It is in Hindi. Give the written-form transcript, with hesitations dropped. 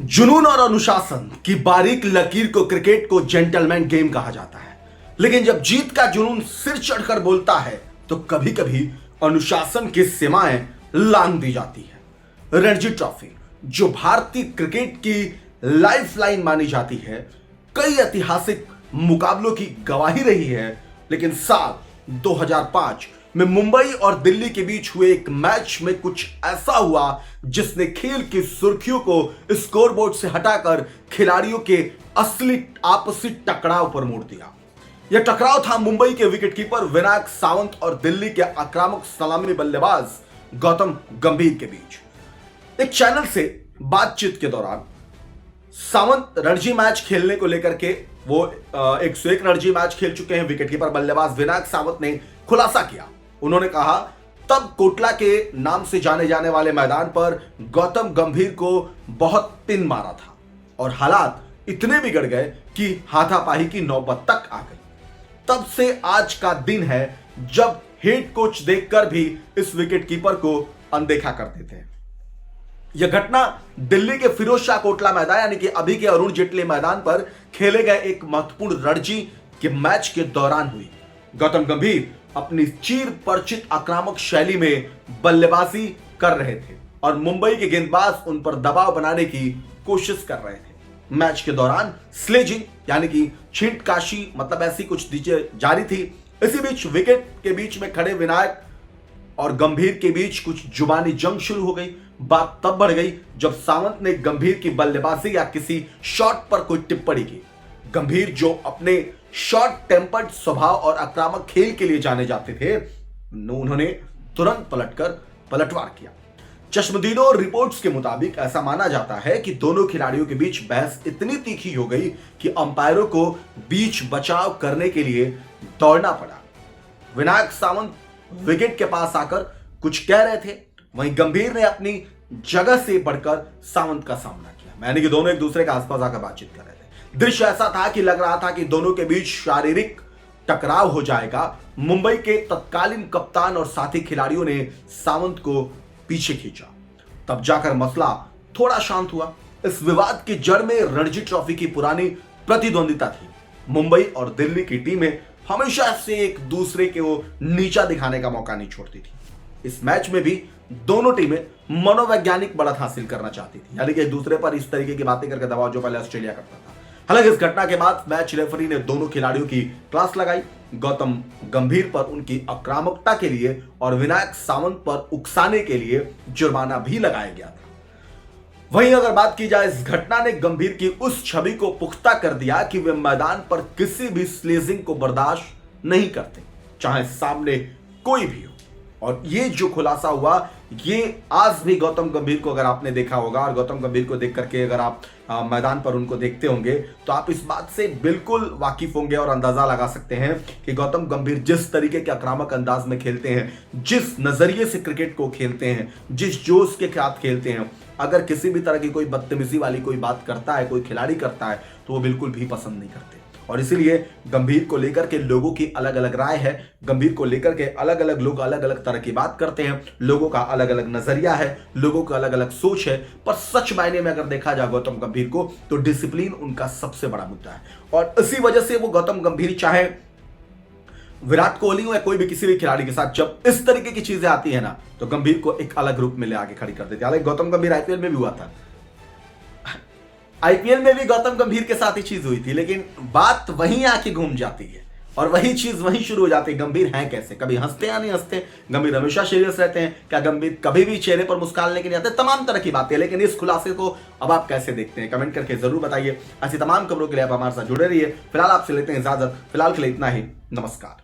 जुनून और अनुशासन की बारीक लकीर को क्रिकेट को जेंटलमैन गेम कहा जाता है। लेकिन जब जीत का जुनून सिर चढ़कर बोलता है तो कभी कभी अनुशासन की सीमाएं लांघ दी जाती है। रणजी ट्रॉफी जो भारतीय क्रिकेट की लाइफलाइन मानी जाती है, कई ऐतिहासिक मुकाबलों की गवाही रही है। लेकिन साल 2005 में मुंबई और दिल्ली के बीच हुए एक मैच में कुछ ऐसा हुआ जिसने खेल की सुर्खियों को स्कोरबोर्ड से हटाकर खिलाड़ियों के असली आपसी टकराव पर मोड़ दिया। यह टकराव था मुंबई के विकेटकीपर विनायक सावंत और दिल्ली के आक्रामक सलामी बल्लेबाज गौतम गंभीर के बीच। एक चैनल से बातचीत के दौरान सावंत रणजी मैच खेलने को लेकर के वो 101 रणजी मैच खेल चुके हैं। विकेटकीपर बल्लेबाज विनायक सावंत ने खुलासा किया। उन्होंने कहा, तब कोटला के नाम से जाने जाने वाले मैदान पर गौतम गंभीर को बहुत पिन मारा था और हालात इतने बिगड़ गए कि हाथापाई की नौबत तक आ गई। तब से आज का दिन है जब हेड कोच देखकर भी इस विकेटकीपर को अनदेखा करते थे। यह घटना दिल्ली के फिरोज शाह कोटला मैदान यानी कि अभी के अरुण जेटली मैदान पर खेले गए एक महत्वपूर्ण रणजी के मैच के दौरान हुई। गौतम गंभीर अपनी चीर परिचित आक्रामक शैली में बल्लेबाजी कर रहे थे और मुंबई के गेंदबाज उन पर दबाव बनाने की कोशिश कर रहे थे। मैच के दौरान स्लेजिंग यानी कि छींटकाशी मतलब ऐसी कुछ चीजें जारी थी। इसी बीच विकेट के बीच में खड़े विनायक और गंभीर के बीच कुछ जुबानी जंग शुरू हो गई। बात तब बढ़ गई जब सावंत ने गंभीर की बल्लेबाजी या किसी शॉट पर कोई टिप्पणी की। गंभीर जो अपने शॉर्ट टेम्पर्ड स्वभाव और आक्रामक खेल के लिए जाने जाते थे, उन्होंने तुरंत पलटकर पलटवार किया। चश्मदीदों और रिपोर्ट्स के मुताबिक ऐसा माना जाता है कि दोनों खिलाड़ियों के बीच बहस इतनी तीखी हो गई कि अंपायरों को बीच बचाव करने के लिए दौड़ना पड़ा। विनायक सावंत विकेट के पास आकर कुछ कह रहे थे, वहीं गंभीर ने अपनी जगह से बढ़कर सावंत का सामना किया। यानी कि दोनों एक दूसरे के आसपास आकर बातचीत कर रहे थे। दृश्य ऐसा था कि लग रहा था कि दोनों के बीच शारीरिक टकराव हो जाएगा। मुंबई के तत्कालीन कप्तान और साथी खिलाड़ियों ने सावंत को पीछे खींचा। तब जाकर मसला थोड़ा शांत हुआ। इस विवाद की जड़ में रणजी ट्रॉफी की पुरानी प्रतिद्वंदिता थी। मुंबई और दिल्ली की टीमें हमेशा से एक दूसरे को नीचा दिखाने का मौका नहीं छोड़ती थी। इस मैच में भी दोनों टीमें मनोवैज्ञानिक बढ़त हासिल करना चाहती थी, यानी कि एक दूसरे पर इस तरीके की बातें करके दबाव जो पहले ऑस्ट्रेलिया करता था। हालांकि इस घटना के बाद मैच रेफरी ने दोनों खिलाड़ियों की क्लास लगाई। गौतम गंभीर पर उनकी आक्रामकता के लिए और विनायक सावंत पर उकसाने के लिए जुर्माना भी लगाया गया था। वहीं अगर बात की जाए, इस घटना ने गंभीर की उस छवि को पुख्ता कर दिया कि वे मैदान पर किसी भी स्लेजिंग को बर्दाश्त नहीं करते, चाहे सामने कोई भी हो। और ये जो खुलासा हुआ, ये आज भी गौतम गंभीर को अगर आपने देखा होगा और गौतम गंभीर को देख करके अगर आप मैदान पर उनको देखते होंगे तो आप इस बात से बिल्कुल वाकिफ होंगे और अंदाजा लगा सकते हैं कि गौतम गंभीर जिस तरीके के आक्रामक अंदाज में खेलते हैं, जिस नजरिए से क्रिकेट को खेलते हैं, जिस जोश के साथ खेलते हैं, अगर किसी भी तरह की कोई बदतमीजी वाली कोई बात करता है, कोई खिलाड़ी करता है, तो वो बिल्कुल भी पसंद नहीं करते। और इसीलिए गंभीर को लेकर के लोगों की अलग अलग राय है। गंभीर को लेकर के अलग अलग लोग अलग अलग तरह की बात करते हैं। लोगों का अलग अलग नजरिया है, लोगों का अलग अलग सोच है। पर सच मायने में अगर देखा जाए गौतम गंभीर को, तो डिसिप्लिन उनका सबसे बड़ा मुद्दा है। और इसी वजह से वो गौतम गंभीर चाहे विराट कोहली हो या कोई भी किसी भी खिलाड़ी के साथ जब इस तरीके की चीजें आती है ना, तो गंभीर को एक अलग रूप में ले आगे खड़ी कर देते। हालांकि गौतम गंभीर आईपीएल में भी हुआ था, आईपीएल में भी गौतम गंभीर के साथ ही चीज हुई थी, लेकिन बात वहीं आके घूम जाती है और वही चीज वहीं शुरू हो जाती है। गंभीर हैं कैसे, कभी हंसते या नहीं हंसते, गंभीर हमेशा सीरियस रहते हैं, क्या गंभीर कभी भी चेहरे पर मुस्कान लेके नहीं आते, तमाम तरह की बातें। लेकिन इस खुलासे को अब आप कैसे देखते हैं, कमेंट करके जरूर बताइए। ऐसी तमाम खबरों के लिए आप हमारे साथ जुड़े रहिए। फिलहाल आपसे लेते हैं इजाजत, फिलहाल के लिए इतना ही। नमस्कार।